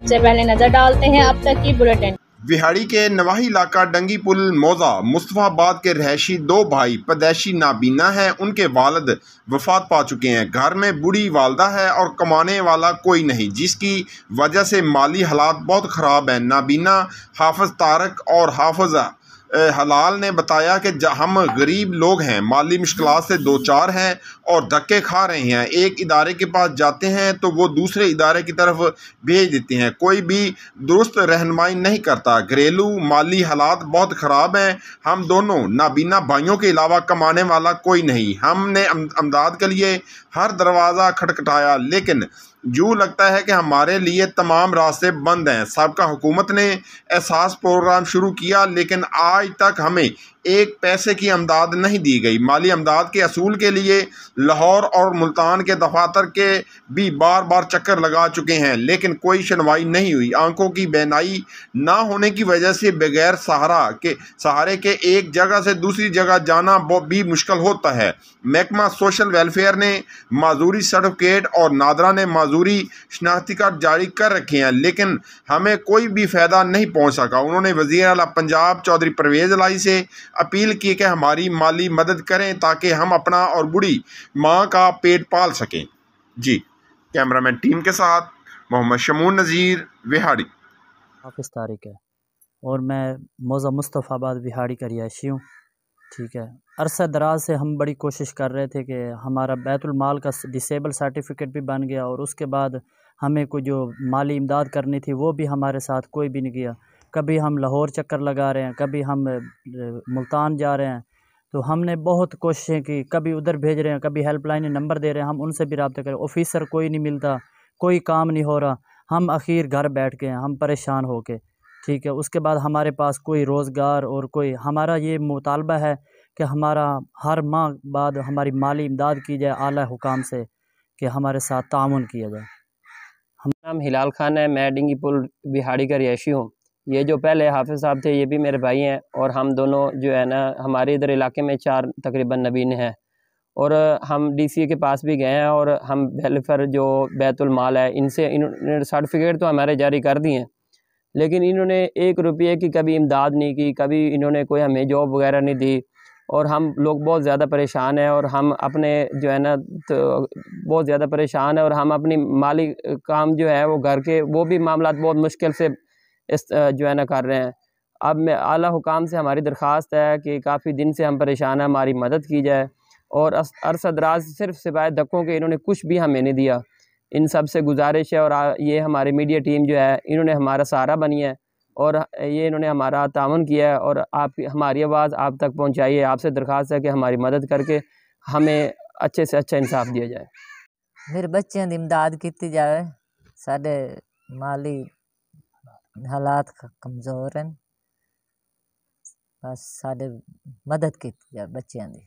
सबसे पहले नजर डालते हैं अब तक की बुलेटिन। विहाड़ी के नवाही इलाका डंगी पुल मौजा मुस्तफाबाद के रहायशी दो भाई पैदाइशी नाबीना हैं। उनके वालिद वफात पा चुके हैं। घर में बूढ़ी वालदा है और कमाने वाला कोई नहीं, जिसकी वजह से माली हालात बहुत ख़राब हैं। नाबीना हाफिज तारक और हाफिज हलाल ने बताया कि हम गरीब लोग हैं, माली मुश्किलात से दो चार हैं और धक्के खा रहे हैं। एक इदारे के पास जाते हैं तो वो दूसरे इदारे की तरफ भेज देते हैं, कोई भी दुरुस्त रहनुमाई नहीं करता। घरेलू माली हालात बहुत ख़राब हैं। हम दोनों नाबीना भाइयों के अलावा कमाने वाला कोई नहीं। हमने अमदाद के लिए हर दरवाज़ा खटखटाया, लेकिन यूँ लगता है कि हमारे लिए तमाम रास्ते बंद हैं। साबिक़ा हुकूमत ने एहसास प्रोग्राम शुरू किया, लेकिन आज तक हमें एक पैसे की अमदाद नहीं दी गई। माली अमदाद के असूल के लिए लाहौर और मुल्तान के दफातर के भी बार बार चक्कर लगा चुके हैं, लेकिन कोई सुनवाई नहीं हुई। आंखों की बेनाई ना होने की वजह से बगैर सहारे के एक जगह से दूसरी जगह जाना भी मुश्किल होता है। महकमा सोशल वेलफेयर ने माजूरी सर्टिफिकेट और नादरा ने माजूरी शनाख्ती कार्ड जारी कर रखे हैं, लेकिन हमें कोई भी फ़ायदा नहीं पहुँच सका। उन्होंने वज़ीर आला पंजाब चौधरी परवेज़ इलाही से अपील की कि हमारी माली मदद करें ताकि हम अपना और बूढ़ी माँ का पेट पाल सकें। जी, कैमरामैन टीम के साथ मोहम्मद शमून नज़ीर, विहाड़ी। हाफिज तारिक है और मैं मौज़ा मुस्तफ़ाबाद विहाड़ी का रिहायशी हूँ। ठीक है, अरसा दराज से हम बड़ी कोशिश कर रहे थे कि हमारा बैतुल माल का डिसेबल सर्टिफिकेट भी बन गया और उसके बाद हमें कोई जो माली इमदाद करनी थी वो भी हमारे साथ कोई भी नहीं किया। कभी हम लाहौर चक्कर लगा रहे हैं, कभी हम मुल्तान जा रहे हैं, तो हमने बहुत कोशिशें की, कभी उधर भेज रहे हैं, कभी हेल्पलाइन नंबर दे रहे हैं, हम उनसे भी रब्ता करें, ऑफिसर कोई नहीं मिलता, कोई काम नहीं हो रहा। हम आखिर घर बैठ गए हैं, हम परेशान हो के। ठीक है, उसके बाद हमारे पास कोई रोज़गार और कोई, हमारा ये मुतालबा है कि हमारा हर माह बाद हमारी माली इमदाद की जाए आला हुकाम से, कि हमारे साथ तामुन किया जाए। हमारा नाम हिलाल खान है, मैं डंगी पुल विहाड़ी का रिहायशी हूँ। ये जो पहले हाफिज़ साहब थे ये भी मेरे भाई हैं और हम दोनों जो है ना, हमारे इधर इलाके में 4 तकरीबन नबीन हैं और हम डीसीए के पास भी गए हैं और हम वेलफेयर जो बैतुल माल है इन्होंने सर्टिफिकेट तो हमारे जारी कर दिए हैं, लेकिन इन्होंने 1 रुपये की कभी इमदाद नहीं की, कभी इन्होंने कोई हमें जॉब वगैरह नहीं दी और हम लोग बहुत ज़्यादा परेशान हैं और हम अपने जो है ना तो बहुत ज़्यादा परेशान है और हम अपनी माली काम जो है वो घर के वो भी मामला बहुत मुश्किल से इस जो है ना कर रहे हैं। अब मैं आला हुकाम से हमारी दरख्वास्त है कि काफ़ी दिन से हम परेशान हैं, हमारी मदद की जाए और अरसा दराज सिर्फ सिवाय धक्कों के इन्होंने कुछ भी हमें नहीं दिया। इन सब से गुजारिश है और ये हमारी मीडिया टीम जो है इन्होंने हमारा सहारा बनी है और ये इन्होंने हमारा ताउन किया है और आप हमारी आवाज़ आप तक पहुंचाइए। आपसे दरख्वास्त है कि हमारी मदद करके हमें अच्छे से अच्छा इंसाफ दिया जाए। मेरे बच्चों की इमदाद की जाए, साढ़े माली हालात कमज़ोर हैं, बस साढ़े मदद की जाए बच्चों की।